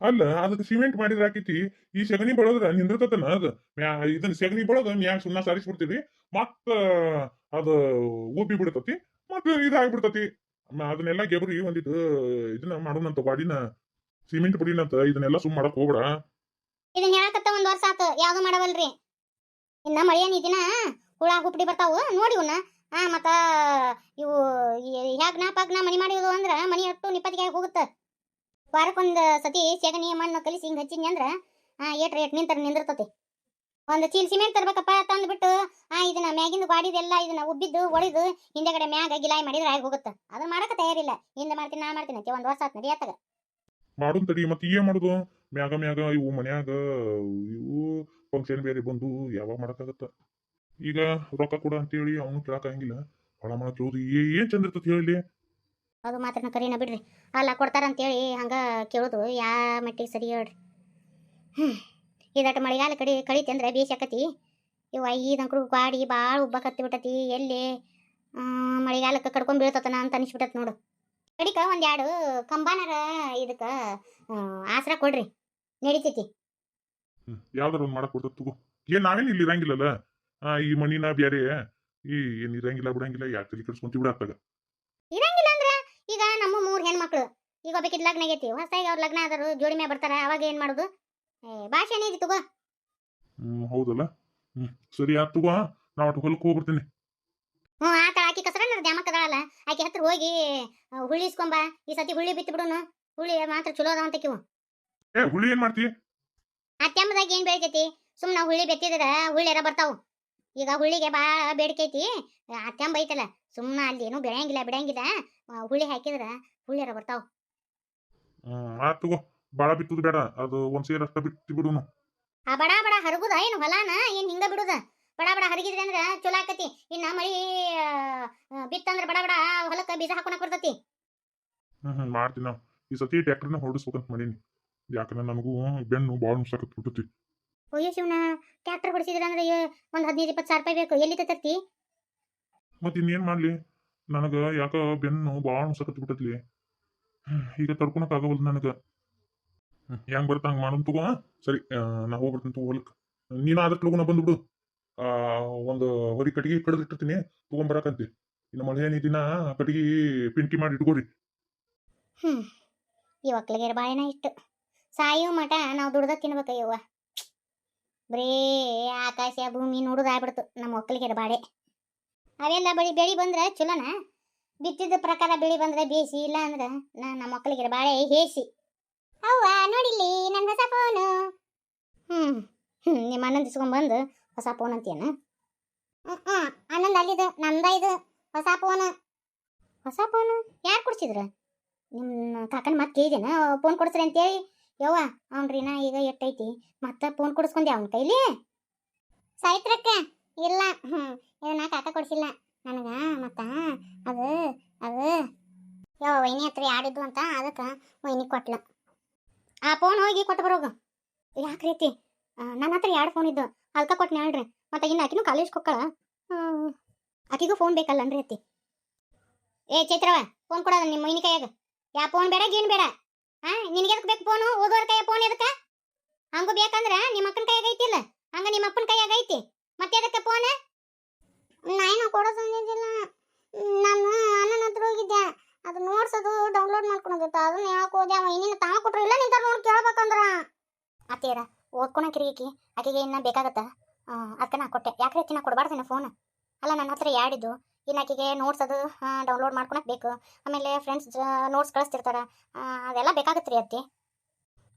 ಅಲ್ಲ ಅದಕ್ಕೆ ಸಿಮೆಂಟ್ ಮಾಡಿದ್ರ ಆಕೈತಿ. ಈ ಸಗಣಿ ಬಳದ್ರ ನಿಂದಿರ್ತತನ ಅದ ಇದನ್ನ ಸಗಣಿ ಬಳದ ಮ್ಯಾಗ ಸುಣ್ಣ ಸಾರಿಸ್ಬಿಡ್ತೀವಿ. ಮತ್ತ ಅದು ಉಬ್ಬಿ ಬಿಡ್ತತಿ, ಮತ್ತ ಇದಾಗ್ಬಿಡ್ತತಿ. ಅದನ್ನೆಲ್ಲ ಗೆಬರಿ ಒಂದಿಟ್ಟು ಇದನ್ನ ಮಾಡೋಣಂತ ಗಾಡಿನ ಸಿಮೆಂಟ್ ಪುಡಿನಂತ ಇದನ್ನೆಲ್ಲ ಸುಮ್ ಮಾಡಕ್ ಹೋಗ್ಬೇಡ. ಇದನ್ನ ಹೇಳಕತ್ತ 1 ವರ್ಷ ಆತು, ಯಾವ್ದು ಮಾಡವಲ್ರಿ. ಇನ್ನ ಮಳೆಯ ದಿನ ಹುಳ ಹುಪ್ಪಡಿ ಬರ್ತಾವು ನೋಡಿ ಇವನ್ನ. ಮತ್ತ ಇವು ಹ್ಯಾಗ್ನ ಪಗ್ನ ಮನಿ ಮಾಡಿದ್ವು ಅಂದ್ರ ಮನಿ ಅಟ್ಟು ನಿಪ್ಪತ್ತಿಗೆ ಹೋಗುತ್ತ. ವಾರಕ್ಕೊಂದ್ ಸತಿ ಸೆಗಣಿ ಮಣ್ಣು ಕಲಿಸಿ ಹಿಂಗ್ ಹಚ್ಚಿದ್ನಿ ಅಂದ್ರ ಏಟ್ ನಿಂದಿರ್ತತಿ. ಒಂದ್ ಚೀಲ ಸಿಮೆಂಟ್ ತರ್ಬೇಕಪ್ಪ ತಂದ್ಬಿಟ್ಟು ಇದನ್ನ ಮ್ಯಾಗಿಂದ ಗಾಡಿದೆಲ್ಲ ಇದನ್ನ ಉಬ್ಬಿದ್ದು ಒಡಿದು ಹಿಂದೆಗಡೆ ಮ್ಯಾಗ ಗಿಲಾಯಿ ಮಾಡಿದ್ರೆ ಆಗಿ ಹೋಗುತ್ತ. ಅದನ್ನ ಮಾಡಕ ತಯಾರಿಲ್ಲ. ಹಿಂದೆ ಮಾಡ್ತೀನಿ ನಾ ಮಾಡ್ತೀನಿ ಅಂತ 1 ವರ್ಷ ಆತ್ ನಡಿಯತ್ತಾಗ ಮಾಡೋನ್ ತಡಿ. ಮತ್ತೆ ಏನ್ ಮಾಡುದು? ಮ್ಯಾಗ ಇವು ಮನ್ಯಾಗ ಇವು ಫಂಕ್ಷನ್ ಬೇರೆ ಬಂದು ಯಾವಾಗ ಮಾಡಕ್ಕಾಗತ್ತ? ಈಗ ರೊಕ್ಕ ಕೊಡ ಅಂತೇಳಿ ಅವನು ಕೇಳಕ್ಕಾಗಂಗಿಲ್ಲ. ಹೊಳ ಮಾಡಕ್ ಕೇಳುದು ಏನ್ ಚಂದ ಇರ್ತತಿ ಹೇಳಿ. ಅದು ಮಾತ್ರನ ಕರೀನ ಬಿಡ್ರಿ. ಅಲ್ಲ ಕೊಡ್ತಾರ ಅಂತೇಳಿ ಹಂಗ ಕೇಳುದು ಯಾ ಮಟ್ಟಿಗೆ ಸರಿ ಹೇಳ್ರಿ. ಇದಟ್ಟು ಮಳೆಗಾಲ ಕಳಿತಿ ಅಂದ್ರೆ ಬೇಸಕತಿ. ಇವು ಐದಂಕ್ರು ಗಾಡಿ ಭಾಳ ಉಬ್ಬ ಕತ್ತಿ ಬಿಟ್ಟತಿ. ಎಲ್ಲಿ ಮಳೆಗಾಲಕ್ಕೆ ಕಡ್ಕೊಂಡ್ ಬೀಳ್ತತನ ಅಂತ ಅನಿಸ್ಬಿಟ್ಟತ್ ನೋಡು. ಕಡಿಕ 1-2 ಕಂಬಾನರ ಇದಕ್ಕ ಆಸರ ಕೊಡ್ರಿ, ನಡಿತೈತಿ. ಯಾವ್ದಾರ ಒಂದ್ ಮಾಡಕ್ ಕೊಡ್ತದ ತಗೋ. ಏನ್ ನಾವೇನ್ ಇಲ್ಲಿ ಇರಂಗಿಲ್ಲಲ್ಲ. ಈ ಮನಿನ ಬ್ಯಾರೆ ಏನ್ ಇರಂಗಿಲ್ಲ ಬಿಡಂಗಿಲ್ಲ. ಯಾಕೆ ತಲೆ ಕೆಡ್ಸ್ಕೊಂತಿ ಬಿಡಾತ್ತಾಗ. ಇರಂಗಿಲ್ಲ ಅಂದ್ರ ಈಗ ನಮ್ಮ 3 ಹೆಣ್ಮಕ್ಳು ಈಗ ಒಬ್ಬಕಿದ್ ಲಗ್ನ ಆಗೈತಿ. ಹೊಸದಾಗಿ ಅವ್ರ ಲಗ್ನ ಆದರು ಜೋಡಿ ಮೇ ಬರ್ತಾರ. ಅವಾಗ ಏನ್ ಮಾಡುದು? ಭಾಷೆ ಏನಿದೆ ತಗೋ. ಹೌದಲ್ಲ. ಸರಿ ಆತ್ ತಗೋ. ನಾ ಒಟ್ಟು ಹೊಲಕ್ ಹೋಗ್ಬಿಡ್ತೀನಿ. ಆತ ಆಕಿ ಕಸರ ದ್ಯಾಮಕ್ಕದಾಳಲ್ಲ, ಆಕಿ ಹತ್ರ ಹೋಗಿ ಹುಳ್ಳಿ ಇಸ್ಕೊಂಬ. ಈ ಸತಿ ಹುಳ್ಳಿ ಬಿತ್ತು ಬಿಡುನು. ಹುಳ್ಳಿ ಮಾತ್ರ ಚಲೋ ಅದಾವಂತಕಿವು. ಹುಳಿ ಏನ್ ಮಾಡ್ತಿ? ಆ ತೆಮ್ಮದಾಗ ಏನ್ ಬೆಳಿತೈತಿ? ಸುಮ್ನ ಹುಳ್ಳಿ ಬೆತ್ತಿದ್ರ ಹುಳ್ಳಿಯರ ಬರ್ತಾವು. ಈಗ ಹುಳ್ಳಿಗೆ ಬಾಳ ಬೇಡಿಕೆ ಐತಿ. ಆ ತೆಂಬ ಐತಲ್ಲ, ಸುಮ್ನ ಅಲ್ಲಿ ಏನು ಬಿಡಂಗಿಲ್ಲ. ಹುಳ್ಳಿ ಹಾಕಿದ್ರ ಹುಳ್ಳಿಯರ ಬರ್ತಾವ. ಆತ್ ತಗೋ. ಬಾಳ ಬಿತ್ತುದು ಬೇಡ. ಅದು ಒಂದ್ ಸೇರ್ ಅಷ್ಟ ಬಿತ್ತಿ ಬಿಡುನು. ಬಡ ಹರಗುದ ಏನು ಹೊಲಾನ? ಏನ್ ಹಿಂಗ ಬಿಡುದ? ಬಡ ಹರಗಿದ್ರಿ ಅಂದ್ರ ಚಲೋ ಆಕತಿ. ಇನ್ನ ಮಳಿ ಬಿತ್ತಂದ್ರ ಬಡ ಹೊಲಕ್ಕ ಬೀಜ ಹಾಕೋಣಕ್ ಬರ್ತತಿ. ಮಾಡ್ತೀನಿ ನಾವು. ಈ ಸತಿ ಟ್ರ್ಯಾಕ್ಟರ್ನ ಹೊರಡಿಸ್ಬೇಕಂತ ಮಾಡೀನಿ. ಯಾಕಂದ್ರೆ ನನಗೂ ಬೆನ್ನು ಬಾಳ ನುಸಾಕತ್ ಬಿಟ್ಟತಿ. ಅಯ್ಯೋ ಶಿವನ, ಟ್ರ್ಯಾಕ್ಟರ್ ಹೊಡಿಸಿದ್ರ ಅಂದ್ರೆ ಒಂದ್ 15-20 ಸಾವಿರ ರೂಪಾಯಿ ಬೇಕು. ಎಲ್ಲಿ ತರ್ತಿ? ಮತ್ ಇನ್ನೇನ್ ಮಾಡ್ಲಿ? ನನಗ ಯಾಕ ಬೆನ್ನು ಬಾಳ ನುಸಾಕತ್ ಬಿಟ್ಟತ್ಲಿ. ಈಗ ತಡ್ಕೊಳಕ್ ಆಗವಲ್ದು ನನಗ. ಹೆಂಗ್ ಬರ್ತ ಹಂಗ ಮಾಡೋನ್ ತಗೋ. ಸರಿ, ನಾ ಹೋಗ್ಬಿಡ್ತೀನಿ ತಗೋ ಹೊಲಕ್. ನೀನು ಆದಷ್ಟು ಲಗುನ ಬಂದ್ಬಿಡು. ಒಂದು ಹೊರಿ ಕಟ್ಟಿಗೆ ಕಡ್ದಿಟ್ಟಿರ್ತೀನಿ, ತಗೊಂಬರಕಂತಿ. ಇನ್ನು ಮಳೆ ದಿನ ಕಟ್ಟಿಗೆ ಪಿಂಕಿ ಮಾಡಿ ಇಟ್ಕೋರಿ. ಈ ಒಕ್ಕಲಿಗೆರ ಬಾಳೆನ ಇಟ್ಟು ಸಾಯೋ ಮಠ ನಾವು ದುಡ್ದ ತಿನ್ಬೇಕಯ್ಯವ್ವ. ಬರೇ ಆಕಾಶ ಭೂಮಿ ನೋಡುದಾಗ್ಬಿಡ್ತು ನಮ್ಮ ಒಕ್ಕಲಿಗೆರ ಬಾಳೆ. ಅವೆಲ್ಲ ಬೆಳಿ ಬಂದ್ರ ಚಲೋನ? ಬಿತ್ತಿದ ಪ್ರಕಾರ ಬೆಳಿ ಬಂದ್ರೆ ಬೇಸಿ, ಇಲ್ಲ ಅಂದ್ರ ನಮ್ಮ ಒಕ್ಕಲಿಗೆರ ಬಾಳೆ ಹೇಸಿ. ಅವ್ವ ನೋಡಿಲ್ಲಿ ನನ್ನ ಹೊಸ ಫೋನು. ನಿಮ್ಮ ಅಣ್ಣಂದ ಇಸ್ಕೊಂಡ್ಬಂದು ಹೊಸ ಫೋನ್ ಅಂತೀಯನ? ಅಣ್ಣಂದ ಅಲ್ಲಿದು, ನಂದ ಇದು ಹೊಸ ಫೋನ್. ಹೊಸ ಫೋನು ಯಾರು ಕೊಡ್ಸಿದ್ರ? ನಿಮ್ಮ ಕಾಕನ ಮತ್ತೆ ಕೇಳಿದೇನ ಫೋನ್ ಕೊಡಿಸ್ರಿ ಅಂತೇಳಿ? ಯವ್ವ ಅವ್ನ್ರಿನ ಈಗ ಎಟ್ಟೈತಿ ಮತ್ತೆ ಫೋನ್ ಕೊಡಿಸ್ಕೊಂಡೆ ಅವನ ಕೈಲಿ? ಸಾಯ್ತ್ರಕ್ಕ ಇಲ್ಲ. ಇದನ್ನ ಕಾಕ ಕೊಡಿಸಿಲ್ಲ ನನಗ. ಮತ್ತ ಅದು ಯವ್ವ ವೈನಿ ಹತ್ರ ಯಾಡಿದ್ದು ಅಂತ ಅದಕ್ಕೆ ವೈನಿ ಕೊಟ್ಲ. ಆ ಫೋನ್ ಹೋಗಿ ಕೊಟ್ಟು ಬರೋಗು. ಯಾಕೆ ರೀತಿ? ನನ್ನ ಹತ್ರ 2 ಫೋನ್ ಇದ್ದು, ಅದಕ್ಕೆ ಕೊಟ್ಟು ಹೇಳ್ರಿ. ಮತ್ತೆ ಇನ್ನು ಆಕಿನೂ ಕಾಲೇಜ್ಗೆ ಹೋಗ್ಕಳ. ಆಕಿಗೂ ಫೋನ್ ಬೇಕಲ್ಲನ್ರಿ ಅತ್ತಿ? ಚೈತ್ರವ ಫೋನ್ ಕೊಡೋದ ನಿಮ್ಮ ಮೈನಿ ಕೈಯಾಗ. ಯಾ ಫೋನ್ ಬೇಡ ಗೀನ್ ಬೇಡ. ನಿನಗೆ ಎದಕ್ಕೆ ಬೇಕು ಫೋನು? ಓದೋರ ಕೈಯಾಗ ಫೋನ್ ಎದಕ್ಕೆ? ಹಂಗೂ ಬೇಕಂದ್ರ ನಿಮ್ಮ ಅಕ್ಕನ ಕೈಯಾಗ ಐತಿಲ್ಲ, ಹಂಗ ನಿಮ್ಮ ಅಪ್ಪನ ಕೈಯಾಗ ಐತಿ. ಮತ್ತೆ ಎದಕ್ಕೆ ಫೋನ್? ನಾನು ಕೊಡೋದಿಲ್ಲ. ನಾನು ಅಣ್ಣನ ಹತ್ರ ಹೋಗಿದ್ದೆ, ಅದು ನೋಡ್ಸೋದು ಡೌನ್ಲೋಡ್ ಮಾಡ್ಕೊಳೋದಿತ್ತು. ಅದನ್ನ ಯಾಕೆ ಹೋದೆ? ಅವ ಇನ್ನೇನು ತಾವ ಕೊಟ್ರು ಇಲ್ಲ ನಿಂತ ನೋಡಿ ಕೇಳ್ಬೇಕಂದ್ರ. ಅತ್ತೇರ ಓದ್ಕೊಳಕಿರಿಕಿ ಆಕೆಗೆ ಇನ್ನ ಬೇಕಾಗತ್ತ. ಅದಕ್ಕೆ ನಾ ಕೊಟ್ಟೆ. ಯಾಕೆ ರೀತಿ ನಾ ಕೊಡಬಾರ್ದೇನ ಫೋನ್? ಅಲ್ಲ ನನ್ನ ಹತ್ರ ಯಾಡಿದ್ದು. ಇನ್ನು ಆಕೆಗೆ ನೋಟ್ಸ್ ಅದು ಡೌನ್ಲೋಡ್ ಮಾಡ್ಕೊಳಕ್ ಬೇಕು. ಆಮೇಲೆ ಫ್ರೆಂಡ್ಸ್ ನೋಟ್ಸ್ ಕಳಿಸ್ತಿರ್ತಾರ, ಅದೆಲ್ಲ ಬೇಕಾಗತ್ತೆ ರೀ ಅತ್ತಿ.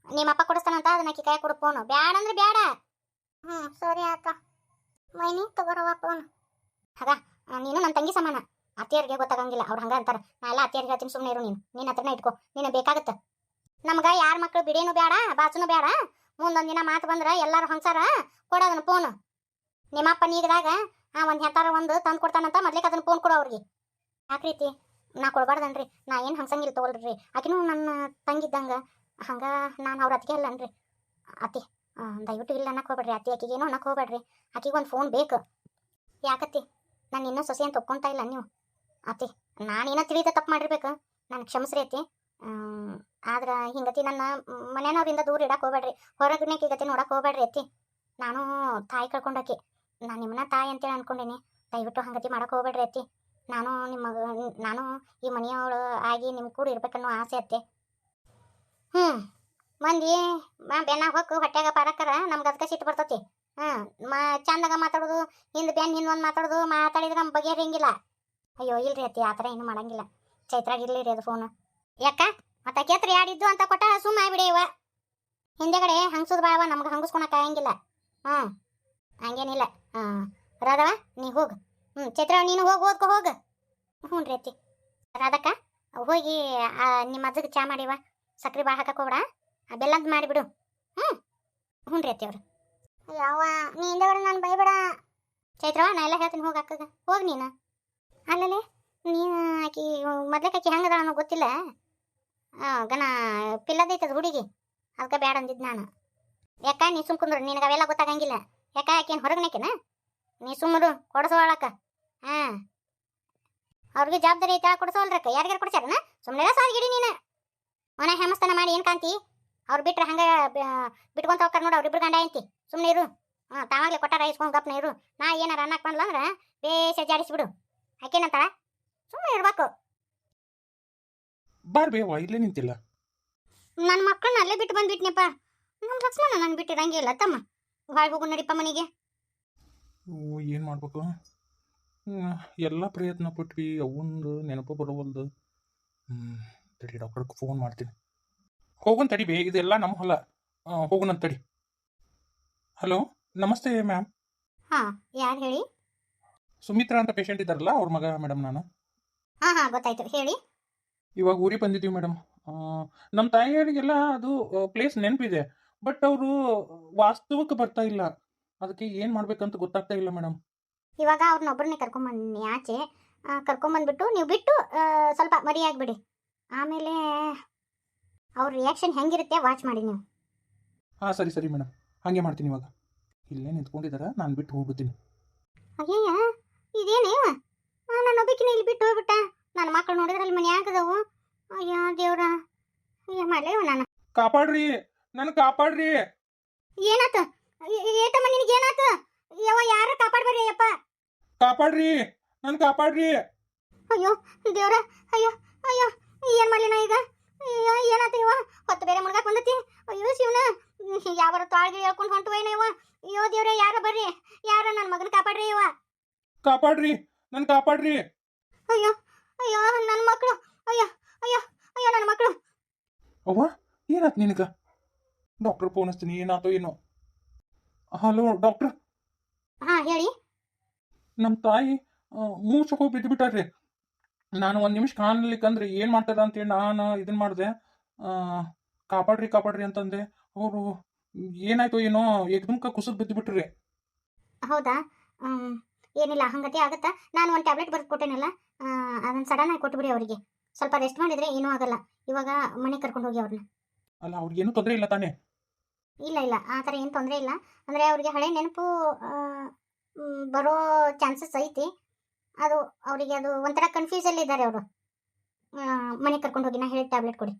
ನಿಮ್ಮ ಅಪ್ಪ ಕೊಡಿಸ್ತಾನಂತ ಅದನ್ನ ಆಕೆ ಕೈ ಕೊಡು ಫೋನು. ಬ್ಯಾಡ ಅಂದ್ರೆ ಬ್ಯಾಡ. ಸರಿ ಆತ ಮೈನಿ ತಗೋರವ ಫೋನ್. ಹಾಗ ನೀನು ನನ್ನ ತಂಗಿ ಸಮಾನ. ಅತ್ತಿಯರಿಗೆ ಗೊತ್ತಾಗಂಗಿಲ್ಲ, ಅವ್ರು ಹಂಗ ಅಂತಾರ. ನಾ ಎಲ್ಲ ಅತ್ತಿಯರಿಗೆ ಹೇಳ್ತೀನಿ, ಸುಮ್ಮನೆ ಇರು ನೀನು. ನಿನ್ನ ಹತ್ರನ ಇಟ್ಕೋ, ನೀನು ಬೇಕಾಗತ್ತ. ನಮ್ಗೆ ಯಾರ ಮಕ್ಳು ಬಿಡೇನು ಬೇಡ, ಬಾಚುನು ಬೇಡ. ಮುಂದೊಂದು ದಿನ ಮಾತು ಬಂದ್ರೆ ಎಲ್ಲರೂ ಹಂಗ್ಸಾರ ಕೊಡೋದನ್ನ ಫೋನು. ನಿಮ್ಮಪ್ಪ ನೀಗದಾಗ ಒಂದು ಹೆಂತಾರ ಒಂದು ತಂದು ಕೊಡ್ತಾನಂತ ಮೊದ್ಲಿಕ್ಕೆ ಅದನ್ನ ಫೋನ್ ಕೊಡು ಅವ್ರಿಗೆ. ಯಾಕೆ ರೀತಿ ನಾ ಕೊಡ್ಬಾರ್ದನ್ರಿ? ನಾ ಏನು ಹಂಗಸಂಗಿಲ್ಲ ತಗೊಳ್ರಿ. ಆಕಿನೂ ನನ್ನ ತಂಗಿದ್ದಂಗ. ಹಂಗ ನಾನು ಅವ್ರ ಅತ್ತಿಗೆ ಅಲ್ಲನ್ರಿ. ಅತ್ತಿ ದಯವಿಟ್ಟು ಇಲ್ಲ ಅನ್ನಕ್ಕೆ ಹೋಗ್ಬೇಡ್ರಿ ಅತ್ತಿ. ಆಕಿಗೇನು ಅನ್ನಕ್ಕೆ ಹೋಗ್ಬೇಡ್ರಿ. ಆಕಿಗೆ ಒಂದು ಫೋನ್ ಬೇಕು. ಯಾಕತ್ತಿ? ನಾನು ಇನ್ನೂ ಸೊಸೆ ಅಂತ ಒಪ್ಕೊಂತ ಇಲ್ಲ ನೀವು ಅತ್ತಿ. ನಾನೇನೋ ತಿಳಿದ ತಪ್ಪು ಮಾಡಿರ್ಬೇಕು, ನಾನು ಕ್ಷಮಿಸ್ರಿ ಅತ್ತಿ. ಆದ್ರೆ ಹಿಂಗತಿ ನನ್ನ ಮನೆಯವ್ರಿಂದ ದೂರ ಇಡಕ್ಕೆ ಹೋಗ್ಬೇಡ್ರಿ, ಹೊರಗನೆ ಗತಿ ನೋಡಕ್ಕೆ ಹೋಗ್ಬೇಡ್ರಿ ಅತ್ತಿ. ನಾನು ತಾಯಿ ಕಳ್ಕೊಂಡಾಕಿ, ನಾನು ನಿಮ್ಮನ್ನ ತಾಯಿ ಅಂತೇಳಿ ಅನ್ಕೊಂಡೀನಿ. ದಯವಿಟ್ಟು ಹಂಗತಿ ಮಾಡಕ್ಕೆ ಹೋಗ್ಬೇಡ್ರಿ ಅತ್ತಿ. ನಾನು ಈ ಮನೆಯವಳು ಆಗಿ ನಿಮ್ಮ ಕೂಡ ಇರ್ಬೇಕನ್ನೋ ಆಸೆ ಅತ್ತೆ. ಮಂದಿ ಬೆನ್ನಾಗ ಹೊಕ್ಕು ಹೊಟ್ಯಾಗ ಪಾರಕ್ಕರ ನಮ್ಗೆ ಅದಕ್ಕೆ ಸಿಟ್ಟು ಬರ್ತತಿ. ಚಂದಾಗ ಮಾತಾಡೋದು, ಹಿಂದ್ ಒಂದು ಮಾತಾಡೋದು, ಮಾತಾಡಿದ್ರೆ ನಮ್ಮ ಬಗೆಹರಿಂಗಿಲ್ಲ. ಅಯ್ಯೋ ಇಲ್ರಿ ಅತ್ತಿ, ಆ ಥರ ಏನು ಮಾಡಂಗಿಲ್ಲ. ಚೈತ್ರಾಗ ಇರ್ಲಿರಿ ಅದು ಫೋನು. ಯಾಕ ಮತ್ತೆ ಕೇತ್ರಿ ಯಾಡಿದ್ದು ಅಂತ ಕೊಟ್ಟ ಸುಮ್ಮ ಆಗ್ಬಿಡಿ ಇವ. ಹಿಂದೆಗಡೆ ಹಂಗಸೋದು ಬಾವ, ನಮ್ಗೆ ಹಂಗಸ್ಕೊಳಕ್ ಆಗಂಗಿಲ್ಲ. ಹಂಗೇನಿಲ್ಲ. ರಾಧವ ನೀ ಹೋಗು. ಚೈತ್ರ ನೀನು ಹೋಗಿ ಓದ್ಕೊ ಹೋಗು. ಹ್ಞೂ ರೀ ಅತ್ತಿ. ರಾಧಕ್ಕ ಹೋಗಿ ನಿಮ್ಮ ಅಜ್ಜಗೆ ಚಾ ಮಾಡಿವ, ಸಕ್ರೆ ಭಾಳ ಹಾಕಕ್ಕೆ ಹೋಗ್ಬೇಡ, ಬೆಲ್ಲಂತ ಮಾಡಿಬಿಡು. ಹ್ಞೂ ರೀ ಅತ್ತಿ ಅವ್ರು. ಯಾವ ನೀ ಹಿಂದೆಗಡೆ ನಾನು ಬೈಬೇಡ ಚೈತ್ರವ, ನಾ ಎಲ್ಲ ಹೇಳ್ತೀನಿ ಹೋಗಿ ಅಕ್ಕಗ. ಹೋಗಿ ನೀನು. ಅಲ್ಲಲ್ಲೇ ನೀನು ಆಕಿ ಮೊದ್ಲಕ್ಕೆ ಹೆಂಗದ ಅನ್ನೋ ಗೊತ್ತಿಲ್ಲ. ಗನ ಪಿಲ್ಲದೈತದ ಹುಡುಗಿ, ಅದಕ್ಕೆ ಬ್ಯಾಡ ಅಂದಿದ್ದು ನಾನು. ಯಾಕ ನೀ ಸುಮ್ ಕುಂದ್ರು, ನಿನಗೆ ಅವೆಲ್ಲ ಗೊತ್ತಾಗಂಗಿಲ್ಲ. ಯಾಕ ಆಕೇನು ಹೊರಗನಕೇನ, ನೀ ಸುಮ್ಮರು ಕೊಡಿಸೋಳಕ್ಕ. ಅವ್ರಿಗೆ ಜವಾಬ್ದಾರಿ ಐತೆ ಕೊಡಿಸೋಲ್ರಕ್ಕ, ಯಾರಿಗಾರು ಕೊಡ್ಸ್ಯಾರನ? ಸುಮ್ಮನೆ ಸಾಗಿಡಿ ನೀನು. ಮನೆ ಹೆಮಸ್ತನ ಮಾಡಿ ಏನು ಕಾಂತಿ? ಅವ್ರು ಬಿಟ್ರೆ ಹಂಗೆ ಬಿಟ್ಕೊಂತ ಹೋಗ್ತಾರೆ ನೋಡಿ, ಅವ್ರಿಬ್ರು ಗಂಡ ಐತಿ. ಸುಮ್ಮನೆ ಇರು. ತಾವಾಗ್ಲೇ ಕೊಟ್ಟಾರ ಇಸ್ಕೊಂಡು ಗಪ್ನ ಇರು. ನಾ ಏನಾರ ಅನ್ನಕ್ಕೆ ಬಂದ್ಲ ಅಂದ್ರೆ ಬೇಸ ಜಾಡಿಸ್ಬಿಡು. ಆಕೇನಂತ ಸುಮ್ಮನೆ ಇರ್ಬೇಕು. ಬಾರ್ ಬೇವ ಇಲ್ಲೇ ನಿಂತಿಲ್ಲ. ನನ್ನ ಮಕ್ಕಳನ್ನ ಅಲ್ಲೇ ಬಿಟ್ಟು ಬಂದ್ಬಿಟ್ನಪ್ಪ. ನಮ್ಮ ಲಕ್ಷ್ಮಣ ನಾನು ಬಿಟ್ಟಿರಂಗೆ ಇಲ್ಲ ತಮ್ಮ. ಹೊಳ್ ಹೋಗು ನಡಿಪ್ಪ ಮನೆಗೆ. ಏನು ಮಾಡ್ಬೇಕು? ಎಲ್ಲ ಪ್ರಯತ್ನ ಪಟ್ವಿ, ಅವಂದು ನೆನಪು ಬರೋವಲ್ದು. ತಡಿ, ಡಾಕ್ಟರ್ಗೆ ಫೋನ್ ಮಾಡ್ತೀನಿ. ಹೋಗೋಣ ತಡಿ ಬೇ, ಇದೆಲ್ಲ ನಮ್ಮ ಹೊಲ. ಹೋಗೋಣ ತಡಿ. ಹಲೋ, ನಮಸ್ತೆ ಮ್ಯಾಮ್. ಯಾರು ಹೇಳಿ? ಸುಮಿತ್ರಾ ಅಂತ ಪೇಷಂಟ್ ಇದ್ದಾರಲ್ಲ, ಅವ್ರ ಮಗ ಮೇಡಮ್ ನಾನು. ಗೊತ್ತಾಯ್ತು, ಹೇಳಿ. ಇವಾಗ ಊರಿಗೆ ಬಂದಿದ್ದೀವಿ ಮೇಡಮ್. ನಮ್ಮ ತಾಯಿಯವರಿಗೆಲ್ಲ ಅದು ಪ್ಲೇಸ್ ನೆನಪಿದೆ, ಬಟ್ ಅವರು ವಾಸ್ತವಕ್ಕೆ ಬರ್ತಾ ಇಲ್ಲ. ಅದಕ್ಕೆ ಏನು ಮಾಡ್ಬೇಕಂತ ಗೊತ್ತಾಗ್ತಾ ಇಲ್ಲ ಮೇಡಮ್. ಇವಾಗ ಅವ್ರನ್ನೊಬ್ಬರನ್ನೇ ಕರ್ಕೊಂಬನ್ನಿ ಆಚೆ. ಕರ್ಕೊಂಬಂದ್ಬಿಟ್ಟು ನೀವು ಬಿಟ್ಟು ಸ್ವಲ್ಪ ಮರಿಯಾಗಿಬಿಡಿ. ಆಮೇಲೆ ಅವ್ರ ರಿಯಾಕ್ಷನ್ ಹೆಂಗಿರುತ್ತೆ ವಾಚ್ ಮಾಡಿ ನೀವು. ಸರಿ ಸರಿ ಮೇಡಮ್, ಹಾಗೆ ಮಾಡ್ತೀನಿ. ಇವಾಗ ಇಲ್ಲೇ ನಿಂತ್ಕೊಂಡಿದ್ದಾರೆ, ನಾನು ಬಿಟ್ಟು ಹೋಗ್ಬಿಡ್ತೀನಿ. ಅಯ್ಯಯ್ಯ, ಇದೇನೇವ ನನ್ನ ಒಬ್ಬಕಿನ ಇಲ್ಲಿ ಬಿಟ್ಟು ಹೋಗ್ಬಿಟ್ಟ. ನನ್ನ ಮಕ್ಕಳು ನೋಡಿದ್ರೆ ಅಲ್ಲಿ ಮನೆ ಆಗದವು. ಅಯ್ಯೋ ದೇವ್ರ, ಮಾಡ್ಲೇವ ನಾನು. ಕಾಪಾಡ್ರಿ, ನನ್ನ ಕಾಪಾಡ್ರಿ. ಏನಾತ ಏತಮ್ಮ, ನಿನಗೆ ಏನಾತ? ಯವ್ವ, ಯಾರ ಕಾಪಾಡ್ಬೇಡಿ ಅಯ್ಯಪ್ಪ. ಕಾಪಾಡ್ರಿ, ನನ್ನ ಕಾಪಾಡ್ರಿ. ಅಯ್ಯೋ ದೇವ್ರ, ಅಯ್ಯೋ ಅಯ್ಯೋ, ಏನ್ ಮಾಡ್ಲಿ ನಾ ಈಗ? ಅಯ್ಯೋ ಏನಾತ ಇವ? ಹೊತ್ತು ಬೇರೆ ಮುಳುಗಾಕ್ ಬಂದತಿ. ಅಯ್ಯೋ ಶಿವನ, ಯಾವಾರ ತಾಳ್ಗಿ ಹೇಳ್ಕೊಂಡು ಹೊಂಟು ಏನೋ ಇವ. ಅಯ್ಯೋ ದೇವ್ರ, ಯಾರ ಬರ್ರಿ, ಯಾರ ನನ್ನ ಮಗನ ಕಾಪಾಡ್ರಿ ಇವ. ಕಾಪಾಡ್ರಿ, ನನ್ನ ಕಾಪಾಡ್ರಿ. ಅಯ್ಯೋ ಅಯ್ಯೋ ನನ್ನ ಮಕ್ಕಳು, ಅಯ್ಯೋ ಅಯ್ಯೋ ಅಯ್ಯೋ ನನ್ನ ಮಕ್ಕಳು. ಅವ್ವ, ಏನಾತ್ ನಿನಗ? ಡಾಕ್ಟರ್ ಫೋನ್ ಹಚ್ತೀನಿ, ಏನಾತೋ ಏನೋ. Hello doctor. ಹೇಳಿ. ನಮ್ಮ ತಾಯಿ ಮೂರ್ಛಕ್ಕೆ ಹೋಗಿ ಬಿದ್ದು ಬಿಟ್ಟಾರ್ರಿ. ನಾನು ಒಂದು ನಿಮಿಷ ಕಾಣಲಿಕ್ಕಂದ್ರೆ ಏನು ಮಾಡ್ತಾರ ಅಂತೇಳಿ ನಾನು ಇದನ್ನ ಮಾಡಿದೆ. ಕಾಪಾಡ್ರಿ ಕಾಪಾಡ್ರಿ ಅಂತಂದೆ. ಅವರು ಏನಾಯ್ತು ಏನೋ ಏಕದಮ್ಕ ಕುಸಿದು ಬಿದ್ದು ಬಿಟ್ರಿ. ಹೌದಾ? ಏನಿಲ್ಲ, ಹಂಗತಿ ಆಗುತ್ತಾ. ನಾನು ಒಂದು ಟ್ಯಾಬ್ಲೆಟ್ ಬರೆದು ಕೊಟ್ಟೇನಲ್ಲ, ಅದನ್ನು ಸಡನ್ ಆಗಿ ಕೊಟ್ಬಿಡಿ ಅವರಿಗೆ. ಸ್ವಲ್ಪ ರೆಸ್ಟ್ ಮಾಡಿದರೆ ಏನೂ ಆಗಲ್ಲ. ಇವಾಗ ಮನೆಗೆ ಕರ್ಕೊಂಡು ಹೋಗಿ ಅವ್ರನ್ನ. ಅಲ್ಲ, ಅವ್ರಿಗೇನು ತೊಂದರೆ ಇಲ್ಲ ತಾನೇ? ಇಲ್ಲ ಇಲ್ಲ, ಆ ಥರ ಏನು ತೊಂದರೆ ಇಲ್ಲ. ಅಂದರೆ ಅವರಿಗೆ ಹಳೆ ನೆನಪು ಬರೋ ಚಾನ್ಸಸ್ ಐತಿ. ಅದು ಅವರಿಗೆ ಅದು ಒಂಥರ ಕನ್ಫ್ಯೂಸಲ್ಲಿ ಇದ್ದಾರೆ ಅವರು. ಮನೆಗೆ ಕರ್ಕೊಂಡು ಹೋಗಿ ನಾ ಹೇಳಿದ ಟ್ಯಾಬ್ಲೆಟ್ ಕೊಡಿ.